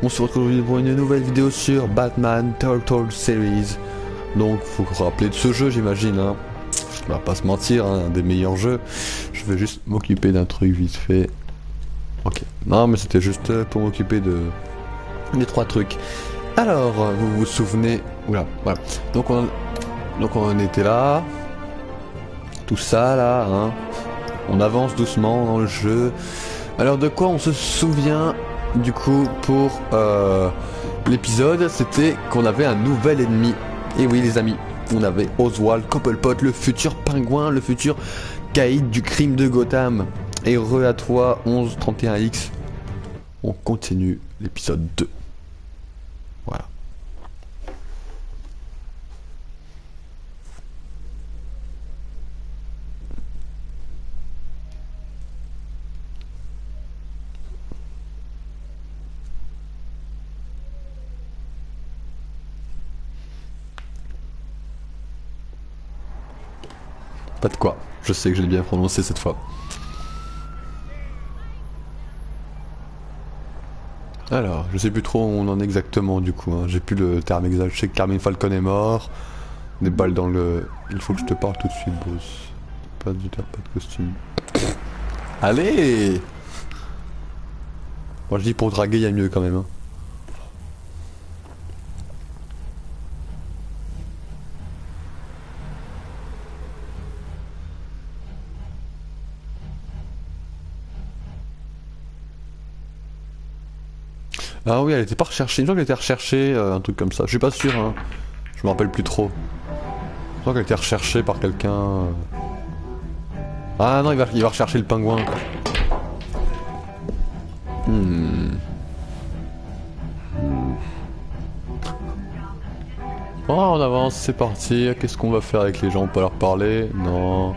On se retrouve aujourd'hui pour une nouvelle vidéo sur Batman Telltale Series. Donc faut vous rappeler de ce jeu, j'imagine, hein. On va pas se mentir, hein, un des meilleurs jeux. Je vais juste m'occuper d'un truc vite fait. Ok, non mais c'était juste pour m'occuper des trois trucs. Alors, vous vous souvenez... Oula, voilà. Donc on était là. Tout ça là, hein. On avance doucement dans le jeu. Alors de quoi on se souvient du coup pour l'épisode? C'était qu'on avait un nouvel ennemi. Et oui les amis, on avait Oswald Cobblepot, le futur pingouin, le futur caïd du crime de Gotham. Et re à toi 1131X. On continue l'épisode 2. Voilà. Pas de quoi, je sais que je l'ai bien prononcé cette fois. Alors, je sais plus trop où on en est exactement du coup, hein. J'ai plus le terme exact, je sais que Carmine Falcon est mort. Des balles dans le... Il faut que je te parle tout de suite, boss. Pas de terre, pas de costume. Allez! Moi je dis pour draguer, il y a mieux quand même, hein. Ah oui, elle était pas recherchée. Il me semble qu'elle était recherchée, un truc comme ça. Je suis pas sûr, hein. Je me rappelle plus trop. Je crois qu'elle était recherchée par quelqu'un. Ah non, il va rechercher le pingouin. Oh, on avance, c'est parti. Qu'est-ce qu'on va faire avec les gens? On peut leur parler? Non.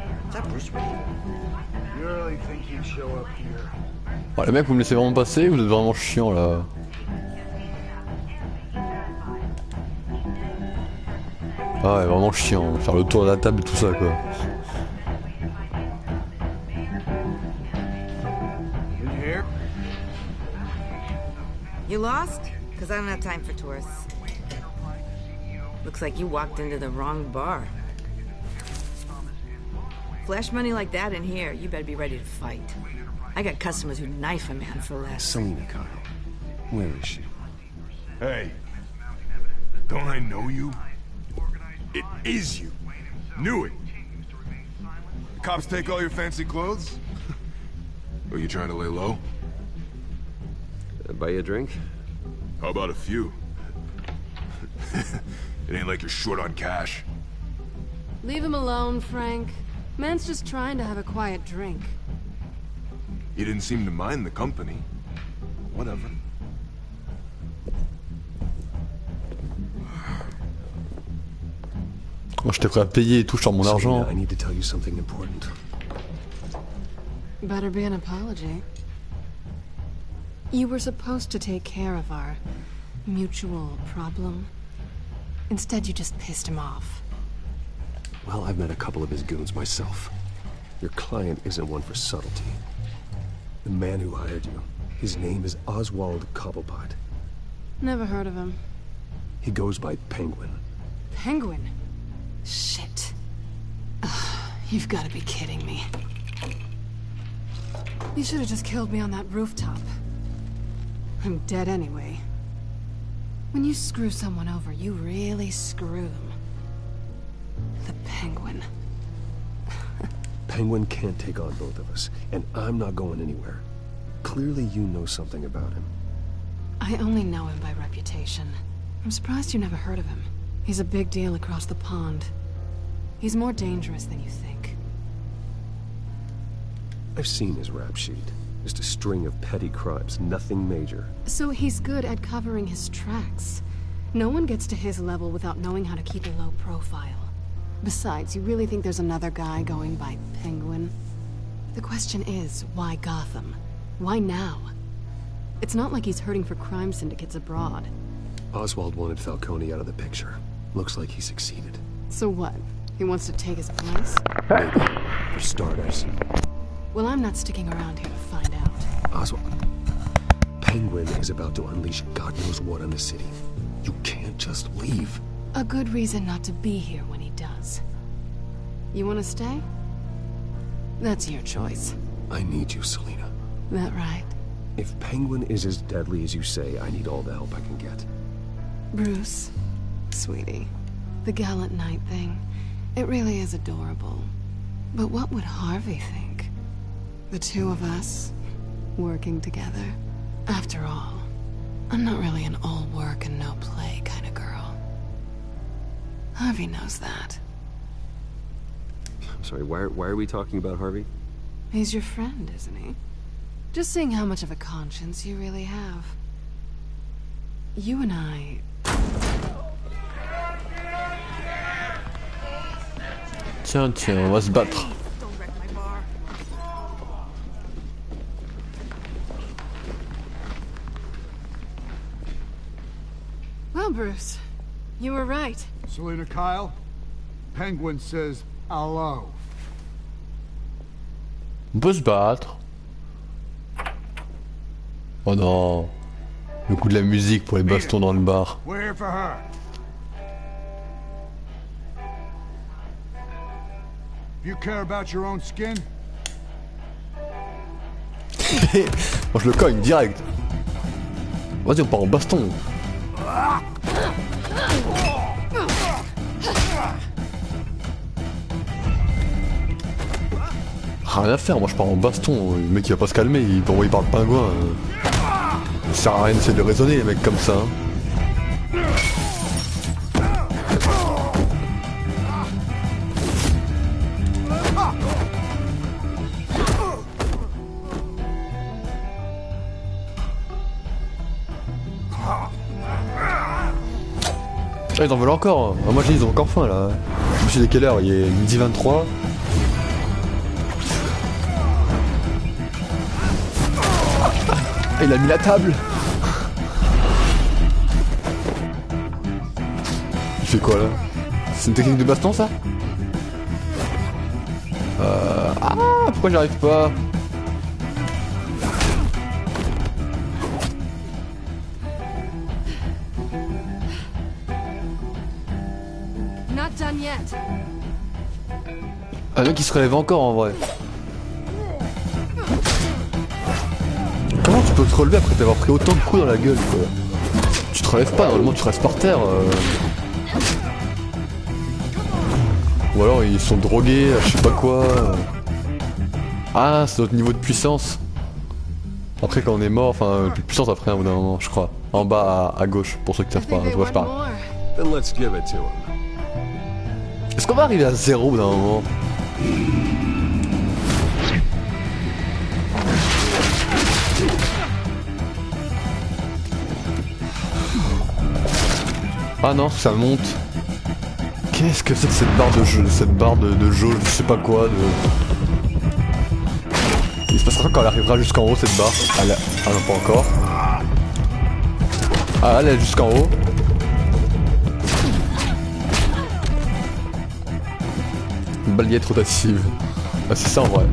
Oh, les mecs, vous me laissez vraiment passer? Vous êtes vraiment chiant là. Ah ouais, vraiment chiant, faire le tour de la table et tout ça quoi. You lost? Because I don't have time for tourists. Looks like you walked into the wrong bar. Flash money like that in here, you better be ready to fight. I got customers who knife a man for less. Selena Kyle. Where is she? Hey. Don't I know you? It is you. Knew it. The cops take all your fancy clothes? Are you trying to lay low? Buy you a drink? How about a few? It ain't like you're short on cash. Leave him alone, Frank. Man's just trying to have a quiet drink. You didn't seem to mind the company. Whatever. Moi j'étais prêt à payer et tout, je sors mon argent. I need to tell you something important. Better be an apology. You were supposed to take care of our mutual problem. Instead, you just pissed him off. Well, I've met a couple of his goons myself. Your client isn't one for subtlety. The man who hired you, his name is Oswald Cobblepot. Never heard of him. He goes by Penguin. Penguin? Shit. Ugh, you've got to be kidding me. You should have just killed me on that rooftop. I'm dead anyway. When you screw someone over, you really screw them. The Penguin. Penguin can't take on both of us, and I'm not going anywhere. Clearly you know something about him. I only know him by reputation. I'm surprised you never heard of him. He's a big deal across the pond. He's more dangerous than you think. I've seen his rap sheet. Just a string of petty crimes, nothing major. So he's good at covering his tracks. No one gets to his level without knowing how to keep a low profile. Besides, you really think there's another guy going by Penguin? The question is, why Gotham? Why now? It's not like he's hurting for crime syndicates abroad. Oswald wanted Falcone out of the picture. Looks like he succeeded. So what? He wants to take his place? Maybe. For starters. Well, I'm not sticking around here to find out. Oswald. Penguin is about to unleash God knows what on the city. You can't just leave. A good reason not to be here when he does. You want to stay? That's your choice. I need you, Selina. That right? If Penguin is as deadly as you say, I need all the help I can get. Bruce, sweetie, the gallant knight thing, it really is adorable. But what would Harvey think? The two of us, working together. After all, I'm not really an all work and no play kind of girl. Harvey knows that. I'm sorry, why are we talking about Harvey? He's your friend, isn't he? Just seeing how much of a conscience you really have. You and I... Tiens, on va se battre. Don't wreck my bar. Well, Bruce, you were right. Selina Kyle, Penguin says hello. On peut se battre. Oh non. Le coup de la musique pour les bastons dans le bar. We're here for her. You care about your own skin? Moi je le cogne direct. Vas-y, on part en baston. Rien à faire, moi je pars en baston. Le mec il va pas se calmer, il peut envoyer par le pingouin. Ça sert à rien d'essayer de raisonner les mecs comme ça. Ah, ils en veulent encore. Ah, moi je dis ils ont encore faim là. Je me suis dit quelle heure? Il est midi 23. Ah, il a mis la table. Il fait quoi là? C'est une technique de baston ça? Ah, pourquoi j'arrive pas? Not done yet. Un mec qui se relève encore en vrai. Comment tu peux te relever après t'avoir pris autant de coups dans la gueule quoi? Tu te relèves pas, normalement tu restes par terre. Ou alors ils sont drogués, je sais pas quoi. Ah, c'est notre niveau de puissance. Après quand on est mort, enfin plus de puissance après au bout d'un moment, je crois. En bas à gauche, pour ceux qui savent pas, je vois pas. Then let's give it to him. Est-ce qu'on va arriver à 0 au bout d'un moment? Ah non, ça monte. Qu'est-ce que c'est que cette barre de jeu, de jauge, je sais pas quoi, Il se passera quoi quand elle arrivera jusqu'en haut cette barre? Ah non, pas encore. Ah, elle est jusqu'en haut. Une balayette rotative. Ah, c'est ça en vrai.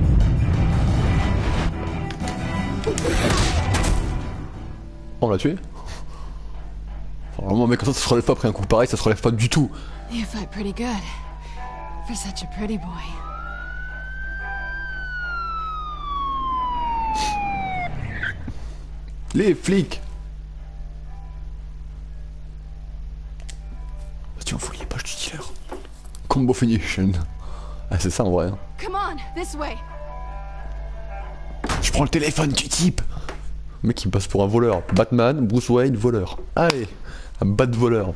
On l'a tué? Enfin, vraiment, mec, quand ça se relève pas après un coup pareil, ça se relève pas du tout. You fight pretty good. For such a pretty boy. Les flics! Vas-y, on fout les poches du dealer. Combo finition. Ah, c'est ça en vrai. Hein. Come on, this way. Je prends le téléphone du type. Le mec il me passe pour un voleur. Batman, Bruce Wayne, voleur. Allez, un bat de voleur.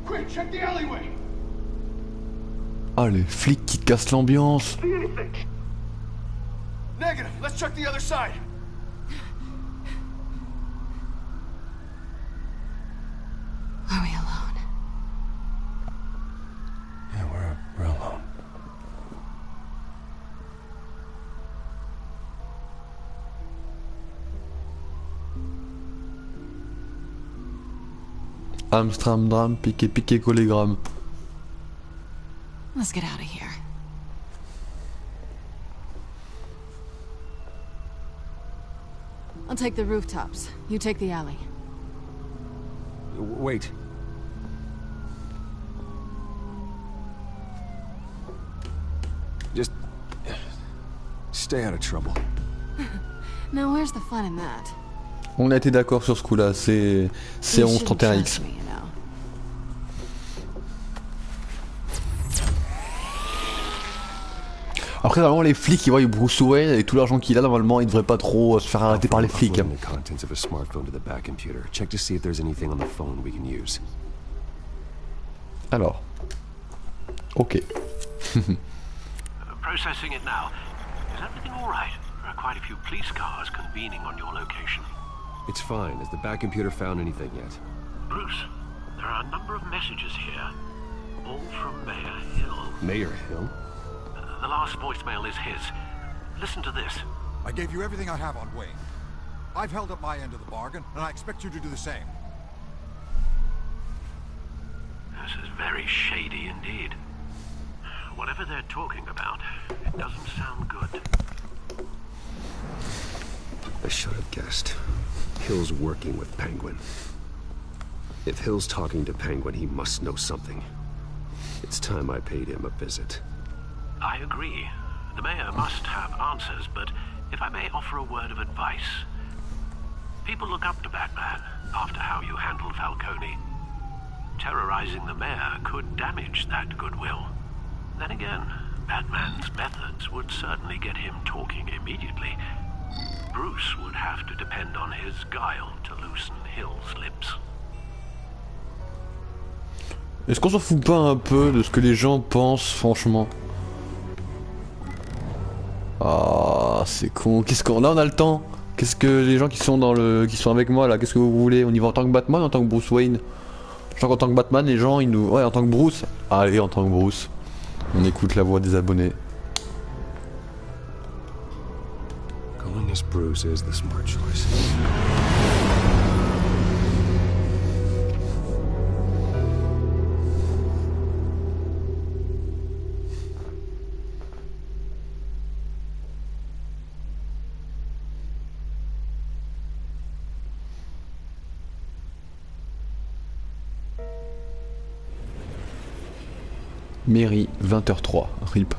Quick, check the alleyway. Ah, les flics qui te cassent l'ambiance. Negative. Let's check the other side. Are we alone? Yeah, we're alone. Amstram, drame, piqué, collégramme. Let's get out of here. I'll take the rooftops. You take the alley. Wait. Just stay out of trouble. Now where's the fun in that? On a été d'accord sur ce coup-là, c'est You shouldn't 1131X. trust me, you know. Après, normalement, les flics, ils voient Bruce Wayne et tout l'argent qu'il a, normalement, ils devraient pas trop se faire arrêter par les flics. Uploading the contents of a smartphone to the back computer. Check to see if there's anything on the phone we can use. Alors. Ok. Processing it now. Is everything all right? There are quite a few police cars convening on your location. It's fine. Has the back computer found anything yet? Bruce, there are a number of messages here, all from Mayor Hill. Mayor Hill? The last voicemail is his. Listen to this. I gave you everything I have on Wayne. I've held up my end of the bargain, and I expect you to do the same. This is very shady indeed. Whatever they're talking about, it doesn't sound good. I should have guessed. Hill's working with Penguin. If Hill's talking to Penguin, he must know something. It's time I paid him a visit. I agree. The mayor must have answers, but if I may offer a word of advice. People look up to Batman after how you handled Falcone. Terrorizing the mayor could damage that goodwill. Then again, Batman's methods would certainly get him talking immediately. Bruce would have to depend on his guile to loosen Hill's lips. Est-ce qu'on s'en fout pas un peu de ce que les gens pensent, franchement? Ah, c'est con. Qu'est-ce qu'on... Là, on a le temps. Qu'est-ce que les gens qui sont avec moi là, qu'est-ce que vous voulez? On y va en tant que Batman ou en tant que Bruce Wayne? Je crois qu'en tant que Batman, les gens, ils nous... Ouais, en tant que Bruce. Allez, en tant que Bruce. On écoute la voix des abonnés. Going as Bruce is the smart choice. Mairie, 20h03, RIP.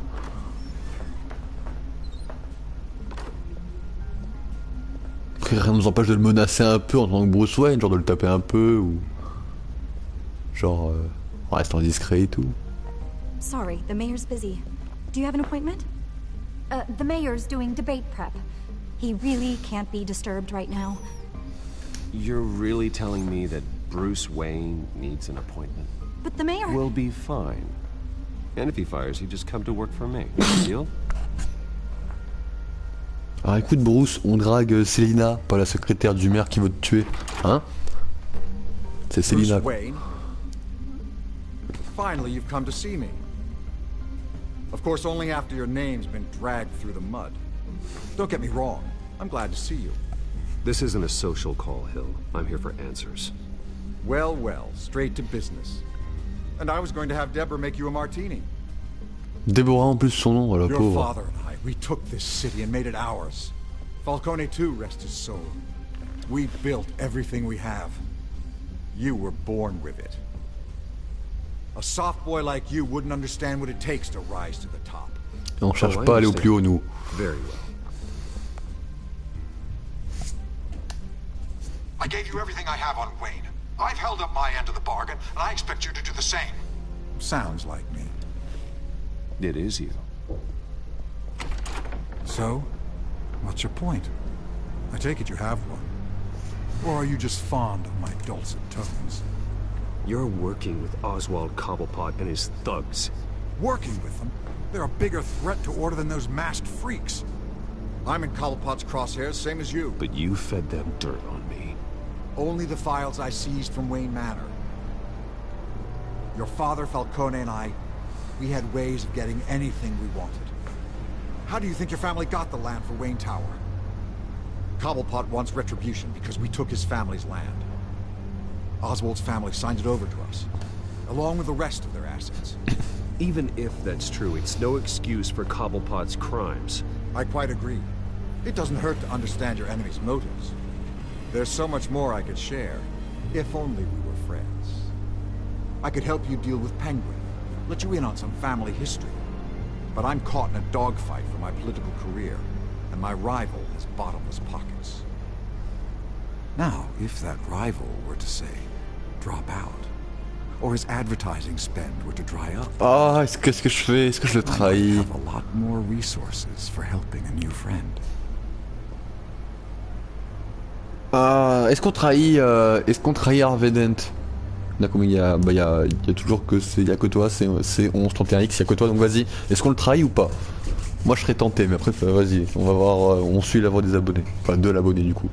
Après, rien ne nous empêche de le menacer un peu en tant que Bruce Wayne, genre de le taper un peu ou... Genre, en restant discret et tout. Sorry, the mayor's busy. Do you have an appointment? The mayor's doing debate prep. He really can't be disturbed right now. You're really telling me that Bruce Wayne needs an appointment? But the mayor... We'll be fine. And if he fires, he'd just come to work for me. Deal? Alors écoute Bruce, on drague Selina, pas la secrétaire du maire qui veut te tuer. Hein? C'est Selina. Bruce Wayne? Finally, you've come to see me. Of course, only after your name's been dragged through the mud. Don't get me wrong. I'm glad to see you. This isn't a social call, Hill. I'm here for answers. Well, well, straight to business. And I was going to have Deborah make you a martini. Déborah en plus son nom, la Your pauvre. father and I, we took this city and made it ours. Falcone too, rest his soul. We built everything we have. You were born with it. A soft boy like you wouldn't understand what it takes to rise to the top. Et on cherche pas à aller au plus haut nous. Very well. I gave you everything I have on Wayne. I've held up my end of the bargain, and I expect you to do the same. Sounds like me. It is you. So, what's your point? I take it you have one. Or are you just fond of my dulcet tones? You're working with Oswald Cobblepot and his thugs. Working with them? They're a bigger threat to order than those masked freaks. I'm in Cobblepot's crosshairs, same as you. But you fed them dirt on me. Only the files I seized from Wayne Manor. Your father, Falcone, and I, we had ways of getting anything we wanted. How do you think your family got the land for Wayne Tower? Cobblepot wants retribution because we took his family's land. Oswald's family signed it over to us, along with the rest of their assets. Even if that's true, it's no excuse for Cobblepot's crimes. I quite agree. It doesn't hurt to understand your enemy's motives. There's so much more I could share, if only we were friends. I could help you deal with Penguin, let you in on some family history. But I'm caught in a dogfight for my political career, and my rival has bottomless pockets. Now, if that rival were to say, drop out, or his advertising spend were to dry up, Ah, qu'est-ce que je fais? Est-ce que je le I might trahis? have a lot more resources for helping a new friend. Est-ce qu'on trahit Harvey Dent? Là, comme il y a, il y a toujours que il y a que toi, c'est 11 31X, il y a que toi, donc vas-y. Est-ce qu'on le trahit ou pas? Moi, je serais tenté, mais après, vas-y, on va voir, on suit la voie des abonnés, enfin de l'abonné du coup.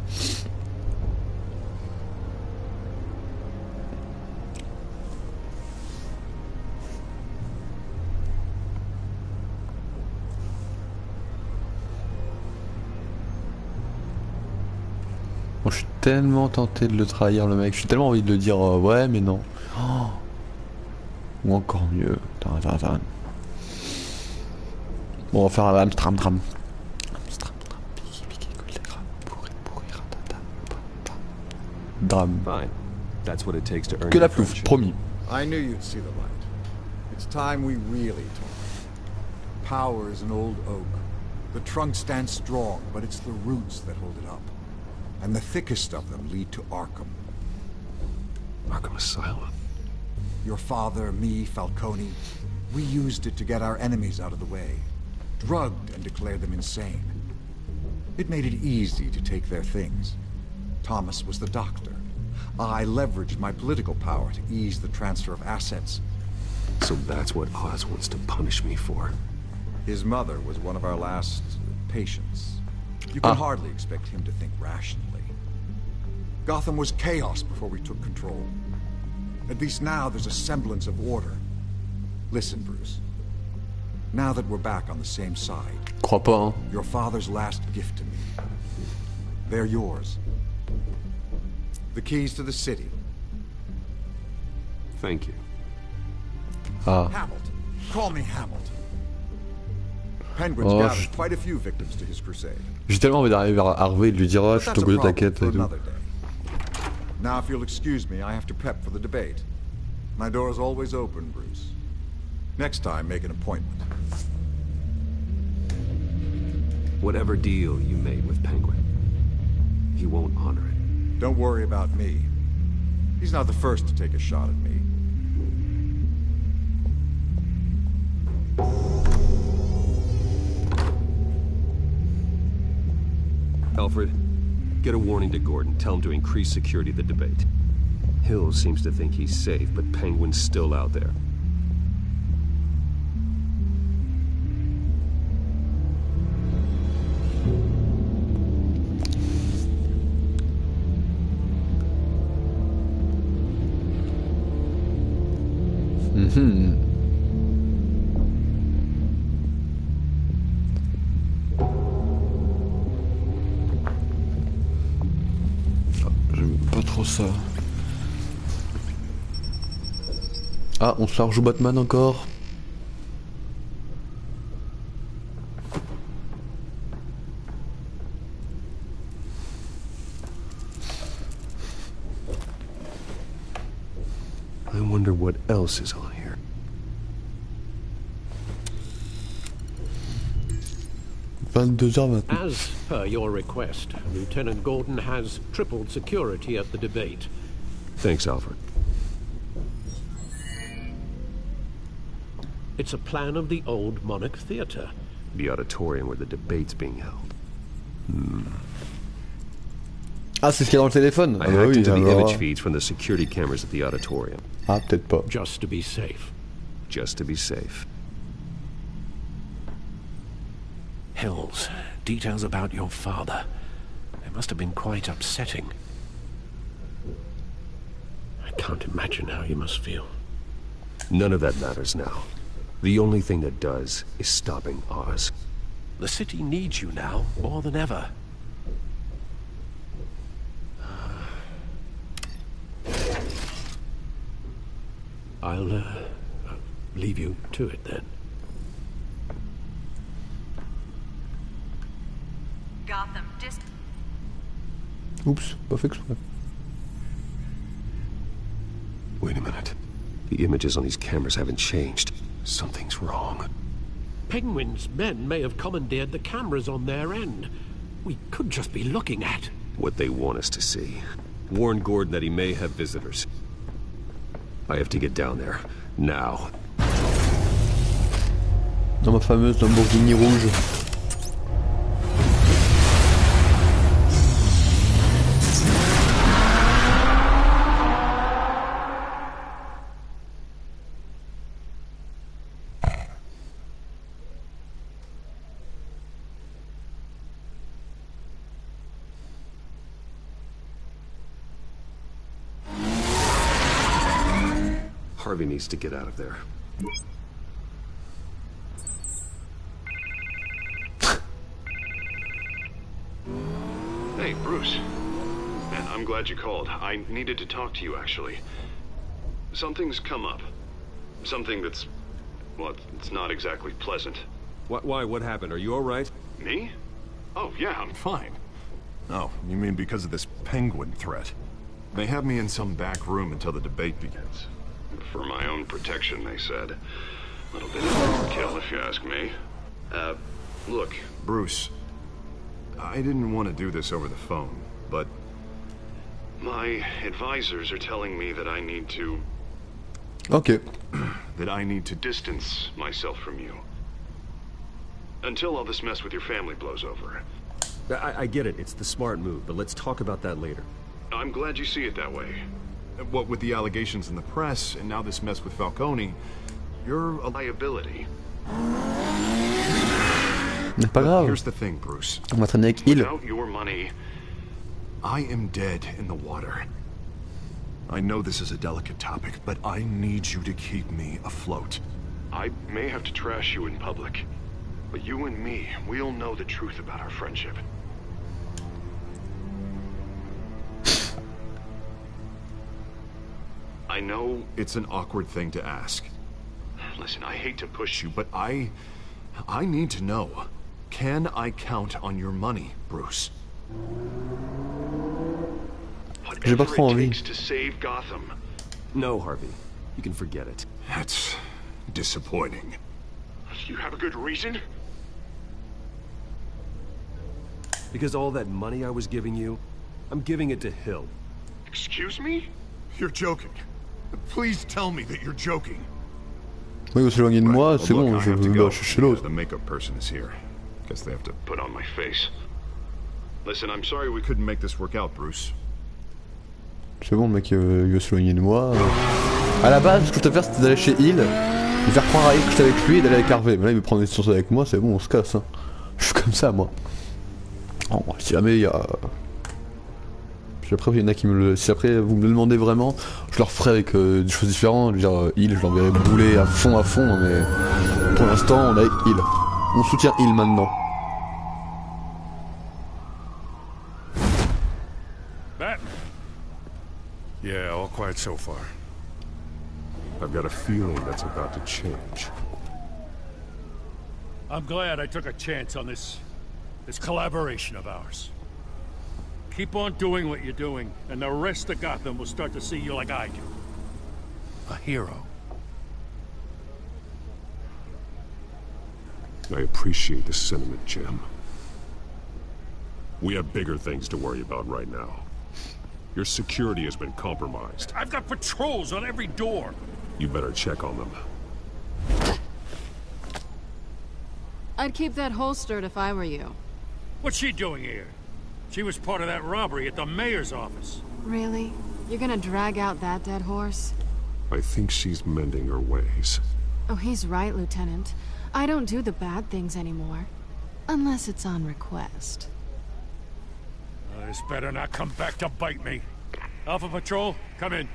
Moi, je suis tellement tenté de le trahir, le mec. J'ai tellement envie de le dire ouais, mais non. Oh. Ou encore mieux. Bon, on va faire un Amstram Dram. Drame. Fine. That's what it takes to earn Que la your plouffe, friendship. promis. I knew you'd see the light. It's time we really talk. Power is an old oak. The trunk stands strong, but it's the roots that hold it up. And the thickest of them lead to Arkham. Arkham Asylum. Your father, me, Falcone, we used it to get our enemies out of the way. Drugged and declared them insane. It made it easy to take their things. Thomas was the doctor. I leveraged my political power to ease the transfer of assets. So that's what Oz wants to punish me for. His mother was one of our last patients. You can hardly expect him to think rationally. Gotham was chaos before we took control. At least now there's a semblance of order. Listen, Bruce. Now that we're back on the same side, Crois pas, hein. your father's last gift to me. They're yours. The keys to the city. Thank you. Ah. Hamilton. Call me Hamilton. Penguin's Oh, gathered quite a few victims to his crusade. J'ai tellement envie d'arriver vers Harvey et de lui dire ah, But je suis that's ton a côté de ta problem quête for et tout. another day. Now, if you'll excuse me, I have to prep for the debate. My door is always open, Bruce. Next time, make an appointment. Whatever deal you made with Penguin, he won't honor it. Don't worry about me. He's not the first to take a shot at me. Alfred, get a warning to Gordon. Tell him to increase security of the debate. Hill seems to think he's safe, but Penguin's still out there. J'aime pas trop ça. Ah, on se la rejoue Batman encore. I wonder what else is on here. As per your request, Lieutenant Gordon has tripled security at the debate. Thanks, Alfred. It's a plan of the old Monarch Theatre. The auditorium where the debate's being held. Ah, c'est ce qu'il y a dans le téléphone. I Ah bah hacked oui, into the alors. image feeds from the security cameras at the auditorium. Ah, peut-être pas. Just to be safe. Just to be safe. Hills, details about your father. They must have been quite upsetting. I can't imagine how you must feel. None of that matters now. The only thing that does is stopping Oz. The city needs you now, more than ever. I'll leave you to it then. Gotham Oups, pas fait exprès. Wait a minute. The images on these cameras haven't changed. Something's wrong. Penguin's men may have commandeered the cameras on their end. We could just be looking at What they want us to see. Warn Gordon that he may have visitors. I have to get down there. Now. Dans ma fameuse Lamborghini rouge. Harvey needs to get out of there. Hey, Bruce. Man, I'm glad you called. I needed to talk to you, actually. Something's come up. Something that's... well, it's not exactly pleasant. Why? What happened? Are you alright? Me? Oh, yeah, I'm fine. Oh, you mean because of this penguin threat? They have me in some back room until the debate begins. For my own protection, they said. A little bit of overkill, if you ask me. Look. Bruce, I didn't want to do this over the phone, but... my advisors are telling me that I need to... Ok. that I need to distance myself from you. Until all this mess with your family blows over. I get it. It's the smart move, but let's talk about that later. I'm glad you see it that way. What with the allegations in the press, and now this mess with Falcone, you're a liability. Mais pas grave. Here's the thing, Bruce. On va traîner avec Hill. Without your money, I am dead in the water. I know this is a delicate topic, but I need you to keep me afloat. I may have to trash you in public, but you and me, we'll know the truth about our friendship. I know... it's an awkward thing to ask. Listen, I hate to push you, But I need to know. Can I count on your money, Bruce? J'ai pas trop it envie. takes to save Gotham. No, Harvey. You can forget it. That's disappointing. You have a good reason? Because all that money I was giving you, I'm giving it to Hill. Excuse me? You're joking. Please tell me that you're joking. Oui, vous s'éloignez de moi, c'est Look, bon, I je have to vais go. chez l'autre. The makeup person is here. Guess they have to Put on my face. Listen, I'm sorry we couldn't make this work out, Bruce. C'est bon, le mec il veut s'éloigner de moi. À la base, ce que je devais faire, c'était d'aller chez Hill, lui faire croire à Hill que j'étais avec lui et d'aller avec Harvey. Mais là, il veut prendre une distance avec moi, c'est bon, on se casse. Hein. Je suis comme ça, moi. Oh, si jamais il y a... Puis après, il y en a qui me le... Si après, vous me le demandez vraiment, je leur ferai avec des choses différentes. Je veux dire, Hill, je l'enverrai bouler à fond, mais... Pour l'instant, on est avec Hill. On soutient Hill maintenant. Batman. Yeah, all quiet so far. I've got a feeling that's about to change. I'm glad I took a chance on this collaboration of ours. Keep on doing what you're doing, and the rest of Gotham will start to see you like I do. A hero. I appreciate the sentiment, Jim. We have bigger things to worry about right now. Your security has been compromised. I've got patrols on every door. You better check on them. I'd keep that holstered if I were you. What's she doing here? She was part of that robbery at the mayor's office. Really? You're gonna drag out that dead horse? I think she's mending her ways. Oh, he's right, Lieutenant. I don't do the bad things anymore. Unless it's on request. This better not come back to bite me. Alpha Patrol, come in.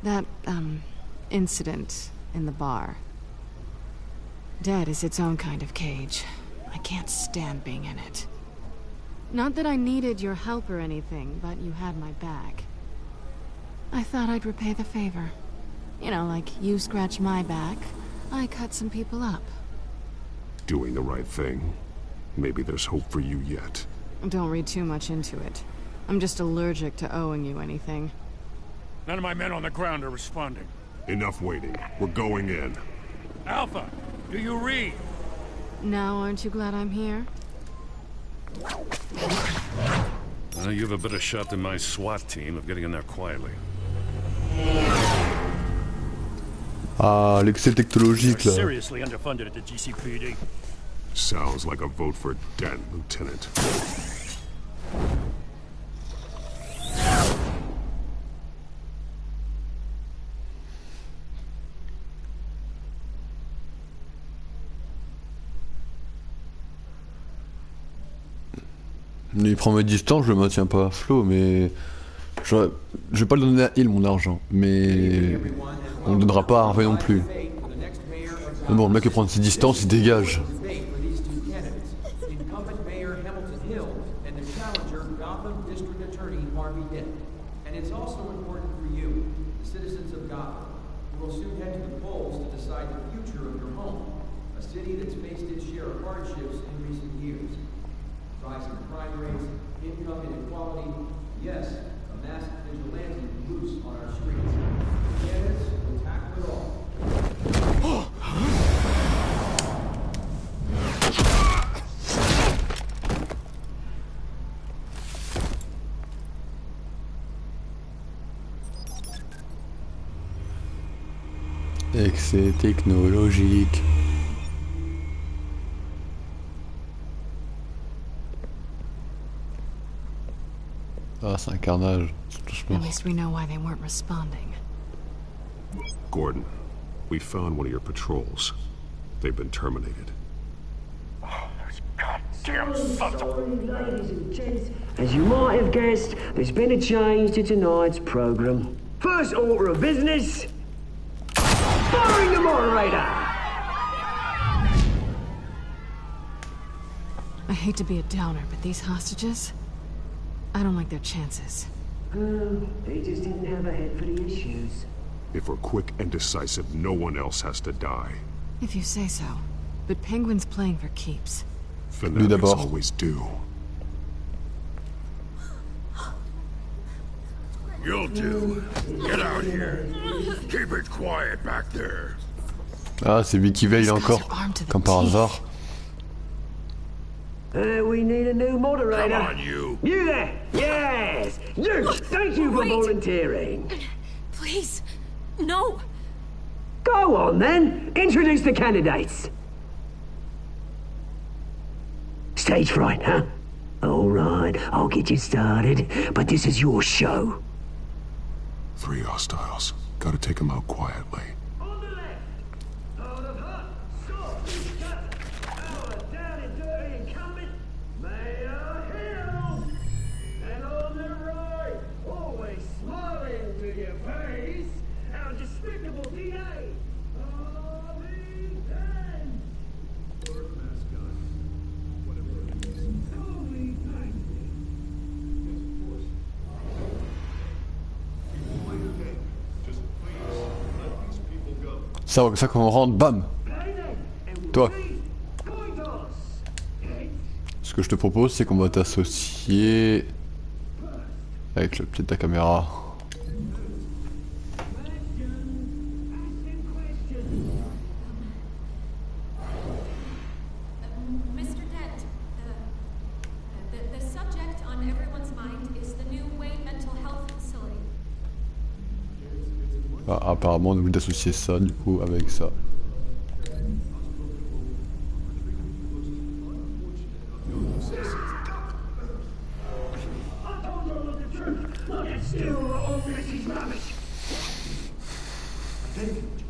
That, incident in the bar. Dead is its own kind of cage. I can't stand being in it. Not that I needed your help or anything, but you had my back. I thought I'd repay the favor. You know, like you scratch my back, I cut some people up. Doing the right thing. Maybe there's hope for you yet. Don't read too much into it. I'm just allergic to owing you anything. None of my men on the ground are responding. Enough waiting. We're going in. Alpha, do you read? Now aren't you glad I'm here? You have a better shot than my SWAT team of getting in there quietly. Ah, l'excès technologique là. Seriously underfunded at the GCPD. Sounds like a vote for Dent, Lieutenant. Il prend mes distances, je le maintiens pas à flot, mais je vais pas le donner à il mon argent, mais on ne donnera pas à Harvey non plus. Mais bon, le mec qui prend ses distances, il dégage. Rising crime rates, income inequality, yes, a masked vigilante loose on our streets. Yes, we'll tackle it all. Excès technologique. Ah, c'est un carnage. At least we know why they weren't responding. Gordon, we found one of your patrols. They've been terminated. Goddamn sons of... Ladies and gents, as you might have guessed, there's been a change to tonight's program. First order of business, firing the moderator! I hate to be a downer, but these hostages, I don't like their chances. They just didn't have a head for the issues. If we're quick and decisive, no one else has to die. If you say so. But Penguin's playing for keeps. Fanatics always do. You'll do. Get out here. Keep it quiet back there. Ah, c'est lui qui veille encore, comme par hasard. We need a new moderator. Come on, you. You there! Yes! You! Thank you for volunteering. Please, no. Go on then. Introduce the candidates. Stage fright, huh? All right, I'll get you started, but this is your show. 3 hostiles. Gotta take them out quietly. On the left, out of hut, stop, our down and dirty incumbent, Mayor Hill. And on the right, always smiling to your face, our despicable DA, Harvey Dent. First mascot, whatever it is. Holy thank you. Yes, of course. People play your game. Just please, let these people go. Ça qu'on rentre, bam. Toi. Ce que je te propose, c'est qu'on va t'associer avec le pied de ta caméra. Mr. Dent, the subject on everyone's mind is the new Wayne Mental Health Facility. Ah, apparemment, on a voulu d'associer ça du coup avec ça.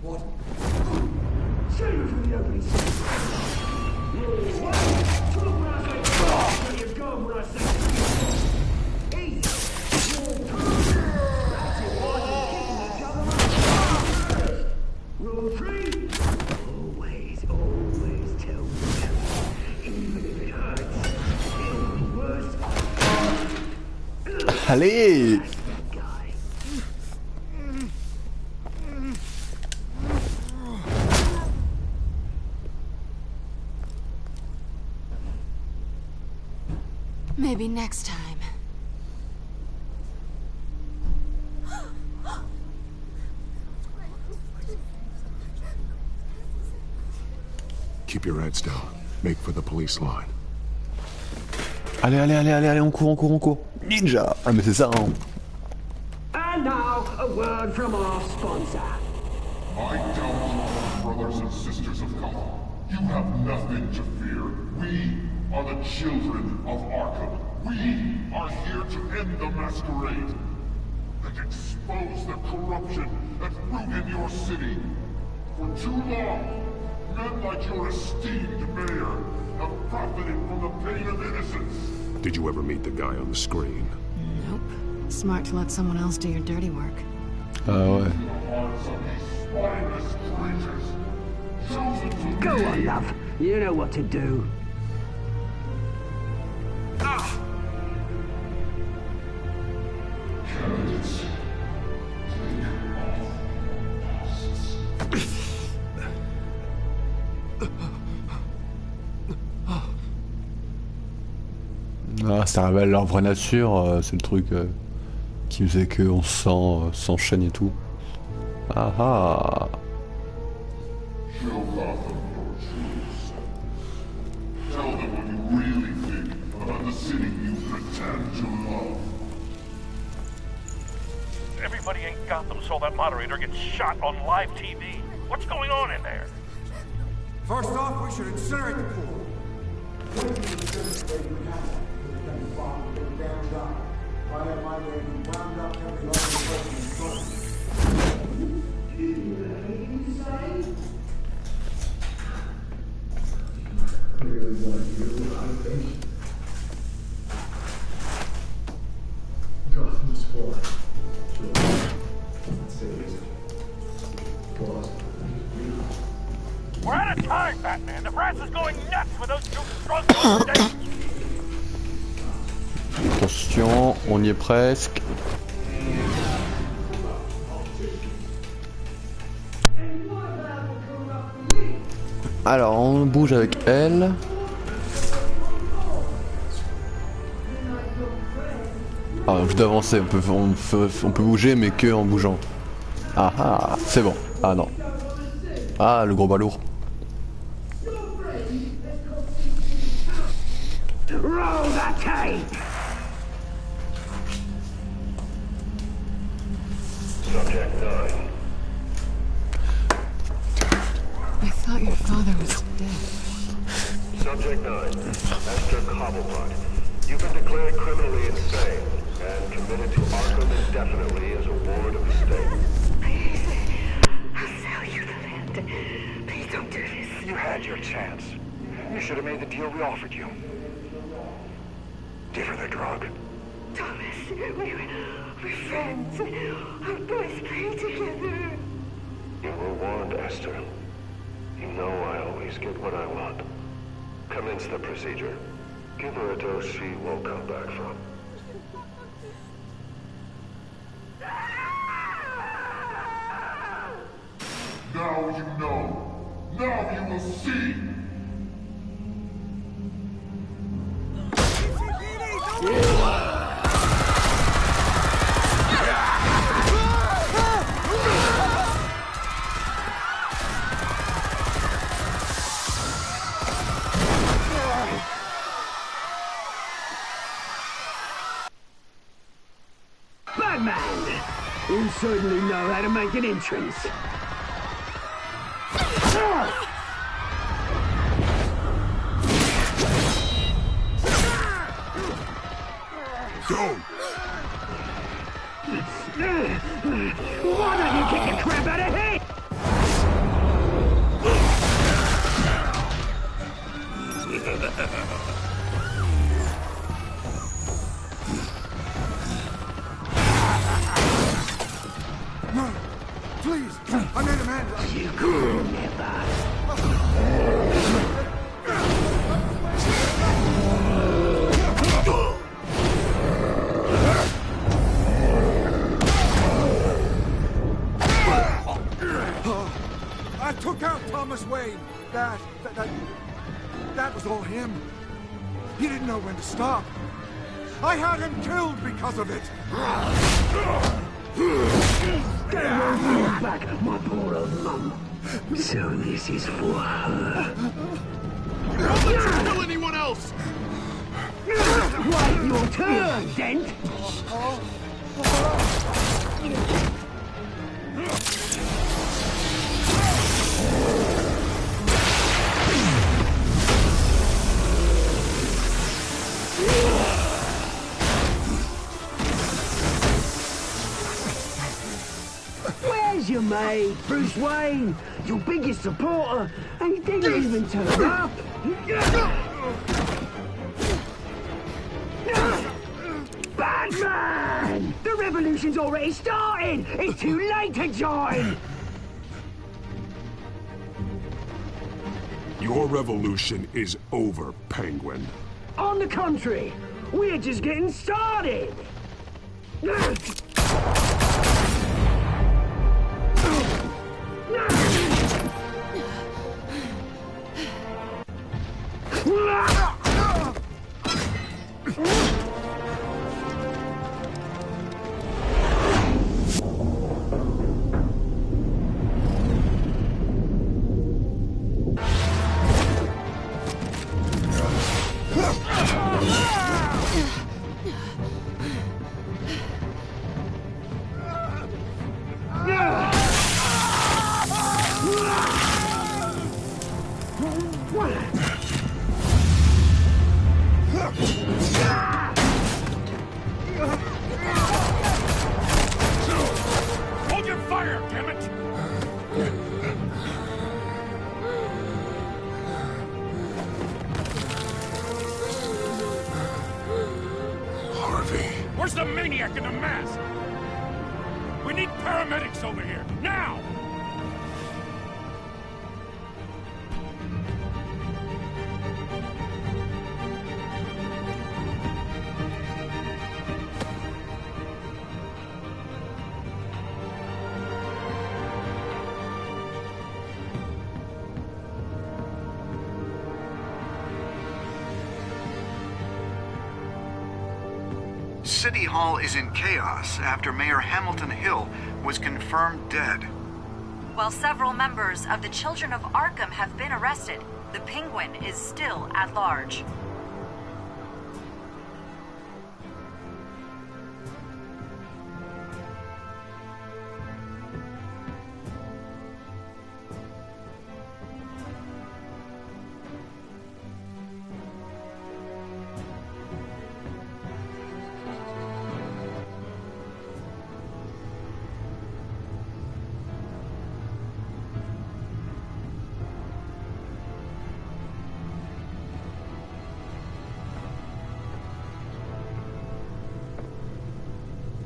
What? Save it for the opening. Talk when I say so you go when I say easy. That's it, boys. Kicking each other. Rule 3. Always tell the truth. Even if it hurts. It'll be worse. Allez! Maybe next time. Keep your heads down. Make for the police line. Allez, on court. Ninja. Ah mais c'est ça, hein. And now, a word from our sponsor. My downfall, brothers and sisters of Gotham. You have nothing to fear. We are the children of Arkham. We are here to end the masquerade and expose the corruption at root in your city. For too long, men like your esteemed mayor have profited from the pain of innocence. Did you ever meet the guy on the screen? Nope. Smart to let someone else do your dirty work. Ah ouais. Go on, love. You know what to do. Candidates, Ah, ça révèle leur vraie nature, c'est le truc qui faisait qu'on s'enchaîne et tout. Ah ah. show Gotham your truths. Tell them what you really think about the city you pretend to love. Everybody in Gotham saw that moderator get shot on live TV. What's going on in there? First off, we should incinerate the pool. We're out of time, Batman. The brass is going nuts with those two drunk on stage. Attention, on y est presque. Alors, on bouge avec elle. Ah, je dois avancer, on peut bouger mais que en bougeant. Ah ah, c'est bon. Ah non. Ah, le gros balourd. Roll the tape! Subject 9. I thought your father was dead. Subject 9. Esther Cobblepot. You've been declared criminally insane and committed to Arkham indefinitely as a ward of the state. Please, I'll sell you the land. Please don't do this. You had your chance. You should have made the deal we offered you. Give her the drug. Thomas, we're friends. Our boys play together. You were warned, Esther. You know I always get what I want. Commence the procedure. Give her a dose she won't come back from. Now you know. Now you will see. Batman! You certainly know how to make an entrance. Go! Why don't you kick the crap out of him? No, please, I made a man. You could never. I took out Thomas Wayne. That was all him. He didn't know when to stop. I had him killed because of it! Don't want you back, my poor old mum. So this is for her. Don't let you kill anyone else! Right, your turn, Dent! Where's your mate, Bruce Wayne? Your biggest supporter, and he didn't even turn up! Batman! The revolution's already started! It's too late to join! Your revolution is over, Penguin. On the contrary, we're just getting started! Hold your fire, damn it! Harvey. Where's the maniac in the mask? We need paramedics over here, now! City Hall is in chaos after Mayor Hamilton Hill was confirmed dead. While several members of the Children of Arkham have been arrested, the Penguin is still at large.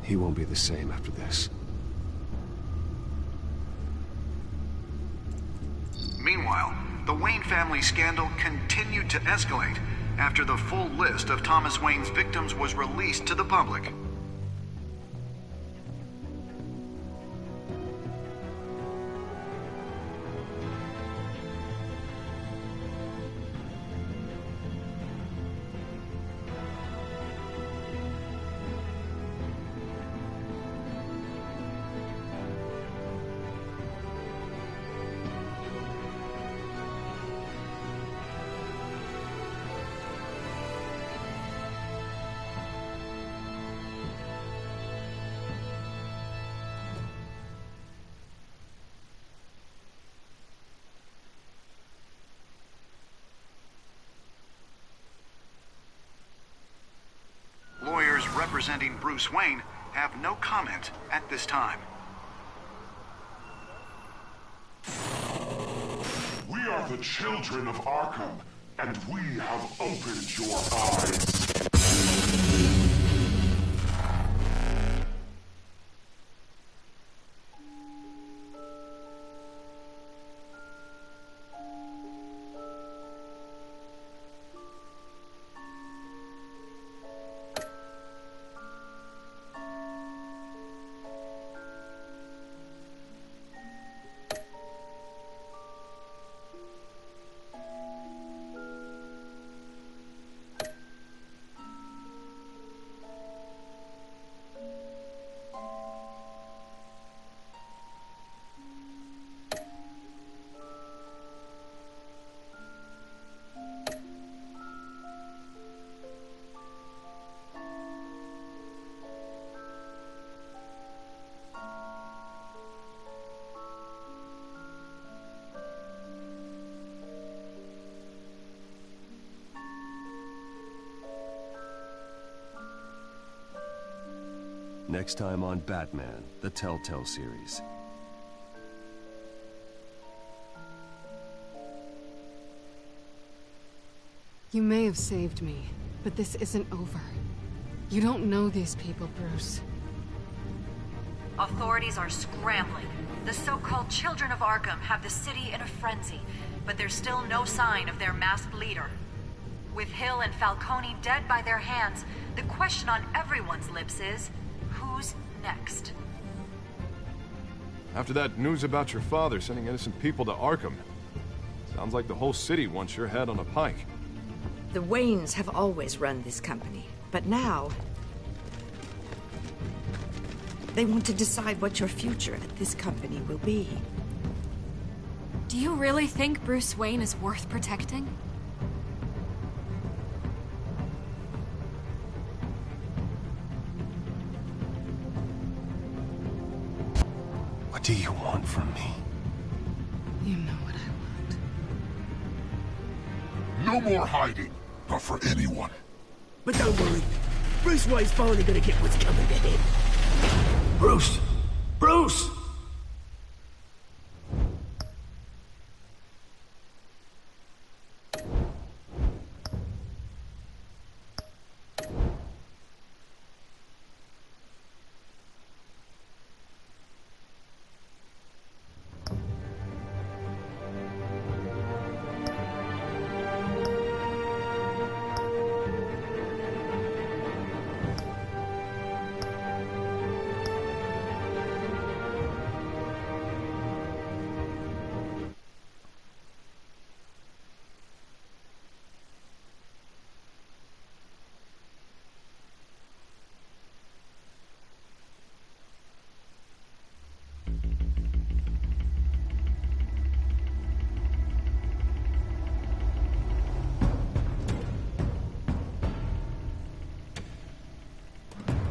He won't be the same after this. Meanwhile, the Wayne family scandal continued to escalate after the full list of Thomas Wayne's victims was released to the public. Lawyers representing Bruce Wayne have no comment at this time. We are the children of Arkham, and we have opened your eyes. Next time on Batman, the Telltale series. You may have saved me, but this isn't over. You don't know these people, Bruce. Authorities are scrambling. The so-called Children of Arkham have the city in a frenzy, but there's still no sign of their masked leader. With Hill and Falcone dead by their hands, the question on everyone's lips is, who's next? After that news about your father sending innocent people to Arkham, sounds like the whole city wants your head on a pike. The Waynes have always run this company, but now they want to decide what your future at this company will be. Do you really think Bruce Wayne is worth protecting? What do you want from me? You know what I No more hiding, not for anyone. But don't worry. Bruce Wayne's finally gonna get what's coming to him. Bruce! Bruce!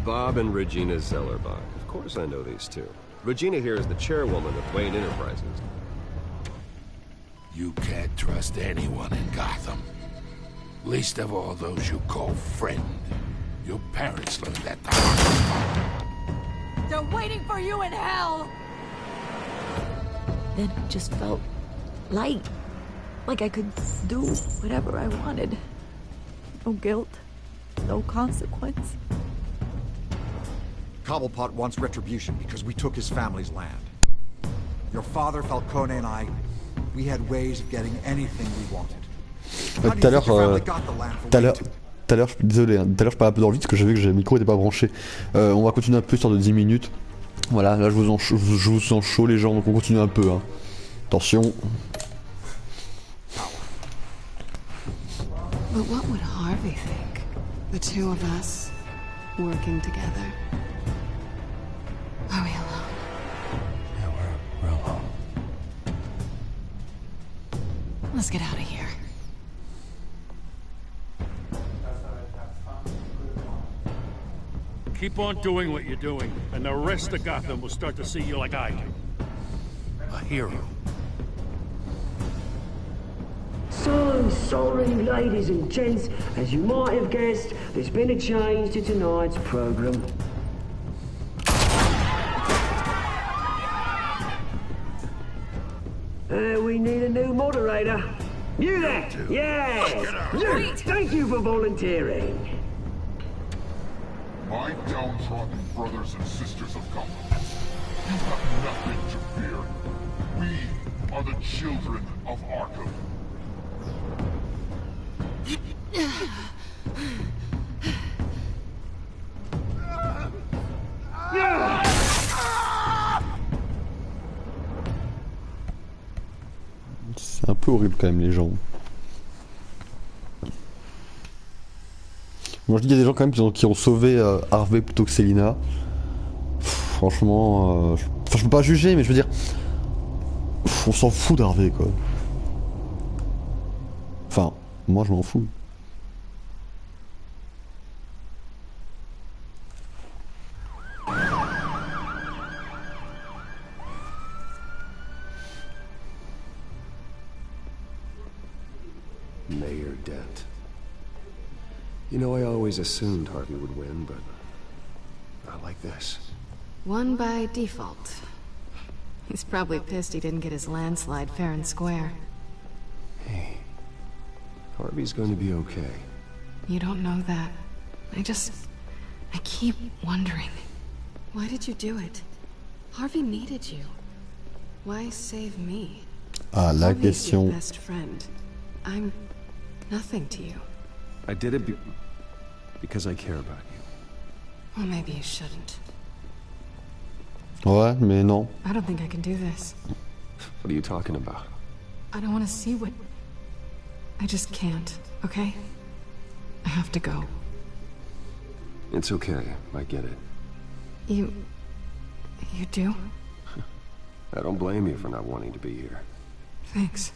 Bob and Regina Zellerbach. Of course I know these two. Regina here is the chairwoman of Wayne Enterprises. You can't trust anyone in Gotham. Least of all those you call friend. Your parents learned that the hard way. They're waiting for you in hell! Then it just felt light. Like I could do whatever I wanted. No guilt, no consequence. Cobblepot wants retribution because we took his family's land. Your father, Falcone, and I, we had ways of getting anything we wanted. How do you think your family got the land for way Tout à l'heure, désolé, tout à l'heure je parlais un peu dans le vide parce que j'ai vu que le micro n'était pas branché. On va continuer un peu, histoire de 10 minutes. Voilà, là je vous en chaud les gens, donc on continue un peu. Hein. Attention. But what would Harvey think? The two of us, working together. Are we alone? Yeah, we're alone. Let's get out of here. Keep on doing what you're doing, and the rest of Gotham will start to see you like I do. A hero. So sorry, ladies and gents. As you might have guessed, there's been a change to tonight's program. We need a new moderator. You there? Yeah! You! Thank you for volunteering. My downtrodden brothers and sisters of Gotham, you have nothing to fear. We are the children of Arkham. C'est un peu horrible quand même les gens. Moi je dis qu'il y a des gens quand même qui ont sauvé Harvey plutôt que Selina. Franchement, je peux pas juger mais je veux dire, on s'en fout d'Harvey quoi. Enfin, moi je m'en fous. Mayor Dent. You know, I always assumed Harvey would win, but not like this. Won by default. He's probably pissed he didn't get his landslide fair and square. Hey, Harvey's going to be okay. You don't know that. I keep wondering. Why did you do it? Harvey needed you. Why save me? Ah, la Harvey's your question. best friend. I'm nothing to you. I did it because I care about you. Well, maybe you shouldn't. Ouais, mais non. I don't think I can do this. What are you talking about? I don't want to see what... I just can't, okay? I have to go. It's okay. I get it. You do? I don't blame you for not wanting to be here. Thanks.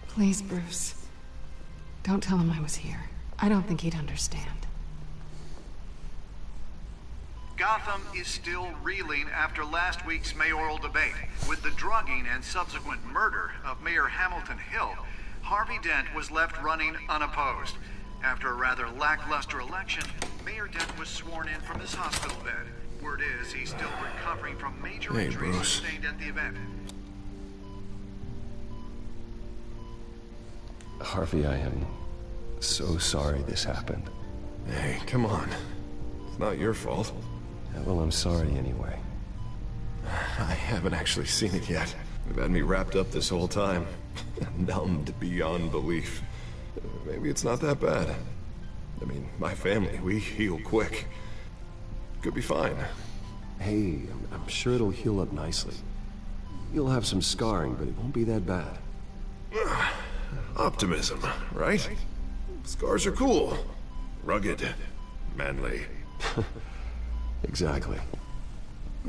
Please, Bruce. Don't tell him I was here. I don't think he'd understand. Gotham is still reeling after last week's mayoral debate. With the drugging and subsequent murder of Mayor Hamilton Hill, Harvey Dent was left running unopposed. After a rather lackluster election, Mayor Dent was sworn in from his hospital bed. Word is he's still recovering from major injuries sustained at the event. Harvey, I am so sorry this happened. Hey, come on. It's not your fault. Yeah, well, I'm sorry anyway. I haven't actually seen it yet. They've had me wrapped up this whole time. Numbed beyond belief. Maybe it's not that bad. I mean, my family, we heal quick. Could be fine. Hey, I'm sure it'll heal up nicely. You'll have some scarring, but it won't be that bad. Optimism, right? Scars are cool. Rugged. Manly. Exactly.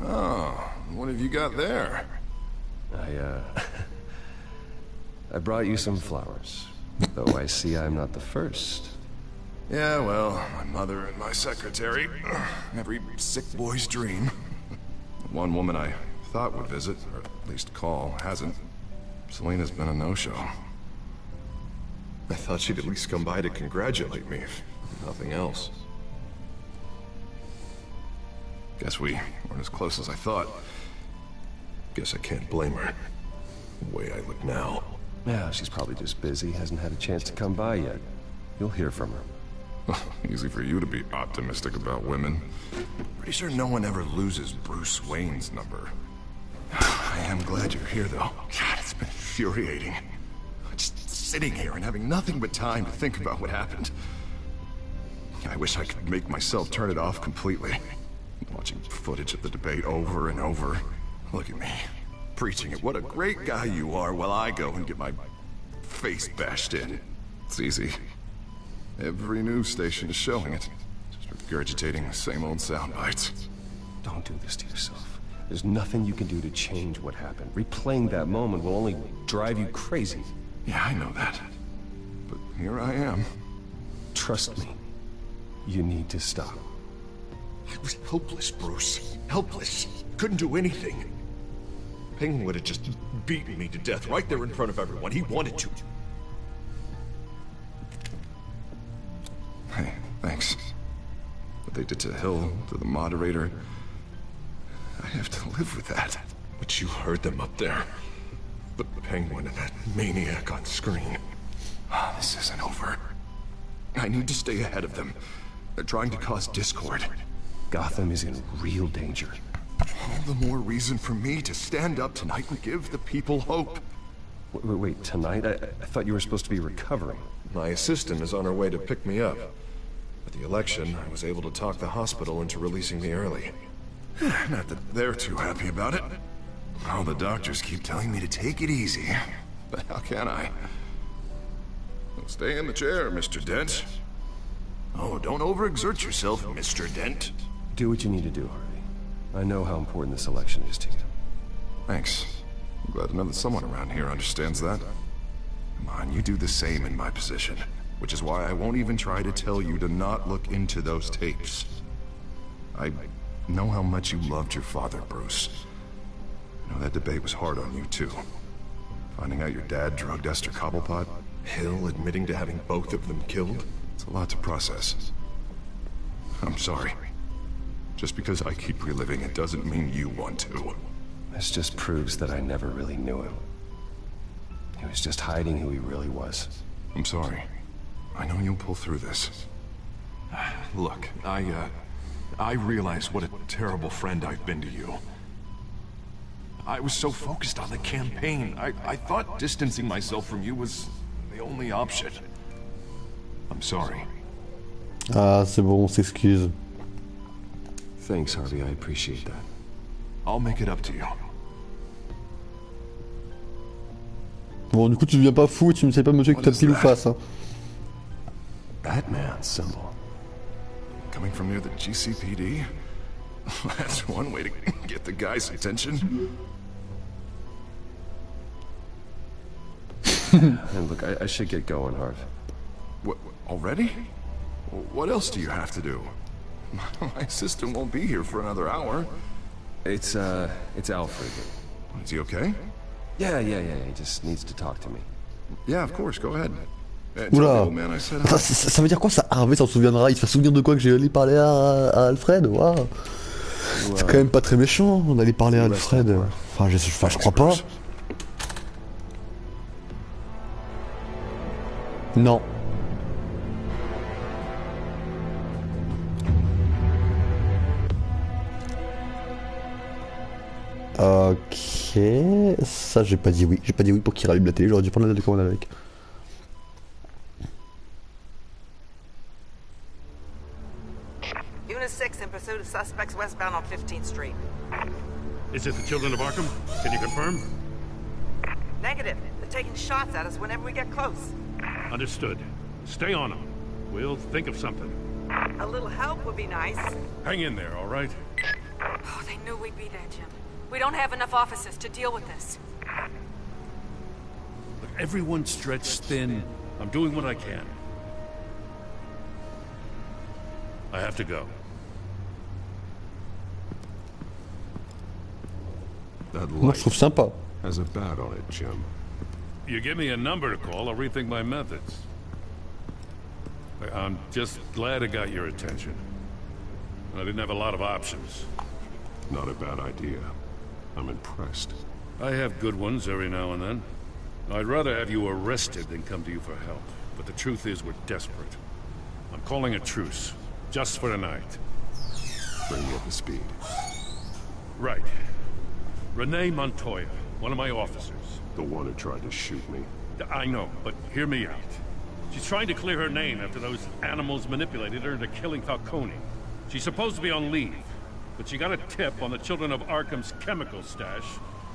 Oh, what have you got there? I brought you some flowers. Though I see I'm not the first. Yeah, well, my mother and my secretary. Every sick boy's dream. One woman I thought would visit, or at least call, hasn't. Selena's been a no-show. I thought she'd at least come by to congratulate me, if nothing else. Guess we weren't as close as I thought. Guess I can't blame her. The way I look now. Yeah, she's probably just busy, hasn't had a chance to come by yet. You'll hear from her. Easy for you to be optimistic about women. Pretty sure no one ever loses Bruce Wayne's number. I am glad you're here, though. God, it's been infuriating. Just sitting here and having nothing but time to think about what happened. I wish I could make myself turn it off completely. Watching footage of the debate over and over. Look at me, preaching at what a great guy you are while I go and get my face bashed in. It's easy. Every news station is showing it. Just regurgitating the same old sound bites. Don't do this to yourself. There's nothing you can do to change what happened. Replaying that moment will only drive you crazy. Yeah, I know that. But here I am. Trust me. You need to stop. I was helpless, Bruce. Helpless. Couldn't do anything. Penguin would have just beaten me to death right there in front of everyone. He wanted to. Hey, thanks. What they did to Hill, to the moderator, I have to live with that. But you heard them up there. The Penguin and that maniac on screen. This isn't over. I need to stay ahead of them. They're trying to cause discord. Gotham is in real danger. All the more reason for me to stand up tonight and give the people hope. Wait, tonight? I thought you were supposed to be recovering. My assistant is on her way to pick me up. At the election, I was able to talk the hospital into releasing me early. Not that they're too happy about it. All the doctors keep telling me to take it easy. But how can I? Well, stay in the chair, Mr. Dent. Oh, don't overexert yourself, Mr. Dent. Do what you need to do, Harvey. I know how important this election is to you. Thanks. I'm glad to know that someone around here understands that. Come on, you do the same in my position. Which is why I won't even try to tell you to not look into those tapes. I know how much you loved your father, Bruce. I know that debate was hard on you, too. Finding out your dad drugged Esther Cobblepot, Hill admitting to having both of them killed, it's a lot to process. I'm sorry. Just because I keep reliving it doesn't mean you want to. This just proves that I never really knew him. He was just hiding who he really was. I'm sorry. I know you'll pull through this. Look, I realize what a terrible friend I've been to you. I was so focused on the campaign. I thought distancing myself from you was the only option. I'm sorry. Ah, c'est bon, on s'excuse. Thanks, Harvey. I appreciate that. I'll make it up to you. Bon, du coup, tu deviens pas fou et tu ne sais pas me tuer que t'as pile ou face. Hein. Batman symbol. Coming from near the GCPD? That's one way to get the guy's attention. And look, I should get going, Harv. What, already? What else do you have to do? My assistant won't be here for another hour. It's Alfred. Is he okay? Yeah, he just needs to talk to me. Yeah, of course, go ahead. Oula, ça veut dire quoi ça? Harvey s'en souviendra, il se fait souvenir de quoi que j'ai allé parler à Alfred? Waouh. C'est quand même pas très méchant d'aller parler à Alfred. Enfin, je crois pas. Non. Ok, ça j'ai pas dit oui. J'ai pas dit oui pour qu'il rallume la télé, j'aurais dû prendre la télécommande avec. Unit 6 in pursuit of suspects westbound on 15th Street. Is it the children of Arkham? Can you confirm? Negative. They're taking shots at us whenever we get close. Understood. Stay on them. We'll think of something. A little help would be nice. Hang in there, all right? Oh, they knew we'd be there, Jim. We don't have enough officers to deal with this. Look, everyone's stretched thin. I'm doing what I can. I have to go. That Moi je trouve sympa. Has a bat on it, Jim. You give me a number to call, I'll rethink my methods. I'm just glad I got your attention. I didn't have a lot of options. Not a bad idea. I'm impressed. I have good ones every now and then. I'd rather have you arrested than come to you for help. But the truth is we're desperate. I'm calling a truce. Just for tonight. Bring me up to speed. Right. Renee Montoya, one of my officers. The one who tried to shoot me. I know, but hear me out. She's trying to clear her name after those animals manipulated her into killing Falcone. She's supposed to be on leave, but she got a tip on the Children of Arkham's chemical stash,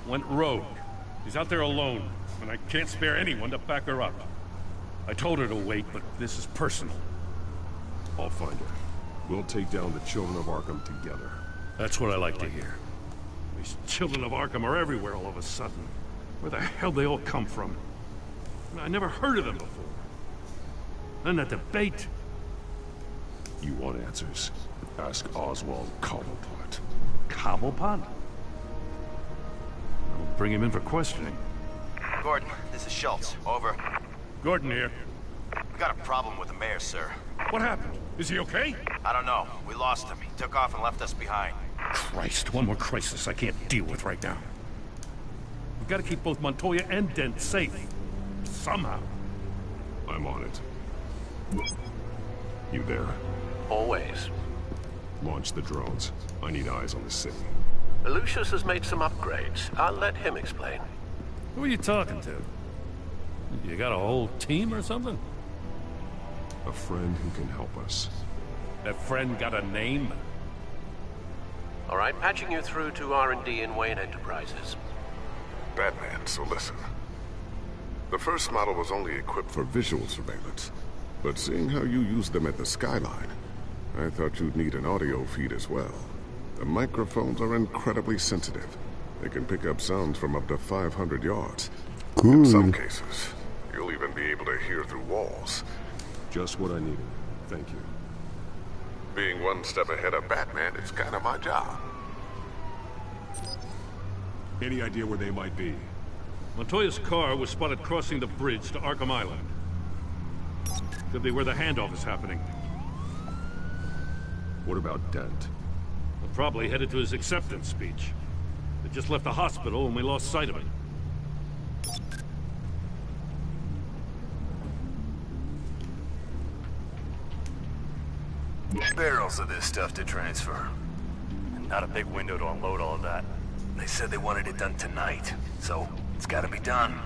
went rogue. She's out there alone, and I can't spare anyone to back her up. I told her to wait, but this is personal. I'll find her. We'll take down the Children of Arkham together. That's what I like to hear. These Children of Arkham are everywhere all of a sudden. Where the hell they all come from? I never heard of them before. And that debate. You want answers? Ask Oswald Cobblepot. Cobblepot? I'll bring him in for questioning. Gordon, this is Schultz. Over. Gordon here. We got a problem with the mayor, sir. What happened? Is he okay? I don't know. We lost him. He took off and left us behind. Christ, one more crisis I can't deal with right now. We've got to keep both Montoya and Dent safe. Somehow. I'm on it. You there? Always. Launch the drones. I need eyes on the city. Lucius has made some upgrades. I'll let him explain. Who are you talking to? You got a whole team or something? A friend who can help us. That friend got a name? All right, patching you through to R&D in Wayne Enterprises. Batman, so listen. The first model was only equipped for visual surveillance, but seeing how you used them at the Skyline, I thought you'd need an audio feed as well. The microphones are incredibly sensitive. They can pick up sounds from up to 500 yards. Cool. In some cases, you'll even be able to hear through walls. Just what I needed. Thank you. Being one step ahead of Batman is kind of my job. Any idea where they might be? Montoya's car was spotted crossing the bridge to Arkham Island. Could be where the handoff is happening. What about Dent? Probably headed to his acceptance speech. They just left the hospital and we lost sight of him. Barrels of this stuff to transfer. And not a big window to unload all of that. They said they wanted it done tonight, so it's gotta be done.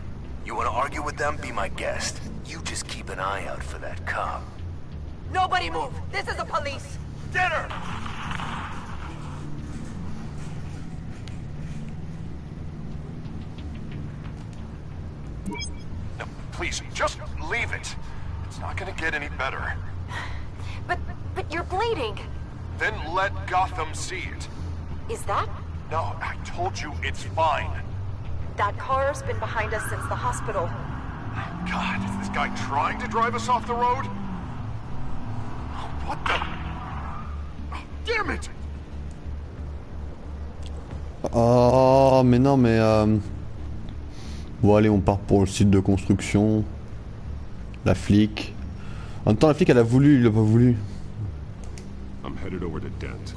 You wanna argue with them? Be my guest. You just keep an eye out for that cop. Nobody move! This is the police! Dinner! No, please, just leave it. It's not gonna get any better. But you're bleeding. Then let Gotham see it. Is that? No, I told you it's fine. That car's been behind us since the hospital. God, is this guy trying to drive us off the road? Oh, what the... Oh, damn it! Oh, mais non, mais... Bon, allez, on part pour le site de construction. La flic. En même temps, la flic, elle a voulu, il a pas voulu. I'm headed over to Dent.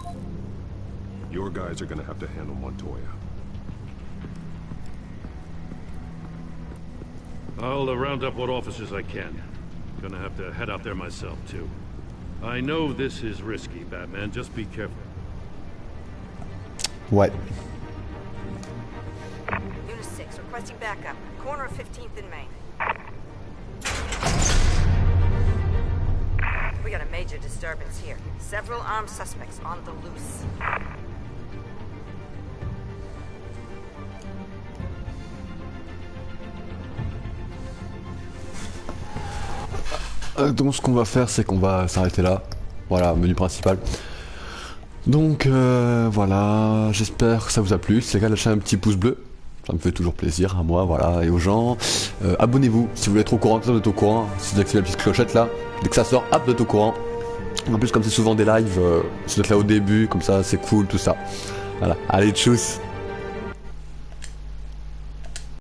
Your guys are gonna have to handle Montoya. I'll round up what officers I can. Gonna have to head out there myself, too. I know this is risky, Batman. Just be careful. Ouais. Unit 6, requesting backup. Corner of 15th and Main. We got a major disturbance here. Several armed suspects on the loose. Donc ce qu'on va faire, c'est qu'on va s'arrêter là. Voilà, menu principal. Donc voilà, j'espère que ça vous a plu. Si c'est le cas, lâchez un petit pouce bleu. Ça me fait toujours plaisir à moi, voilà, et aux gens. Abonnez-vous si vous voulez être au courant, comme ça vous êtes au courant. Si vous activez la petite clochette là, dès que ça sort, hop, vous êtes au courant. En plus, comme c'est souvent des lives, si vous êtes là au début, comme ça c'est cool, tout ça. Voilà, allez, tchuss!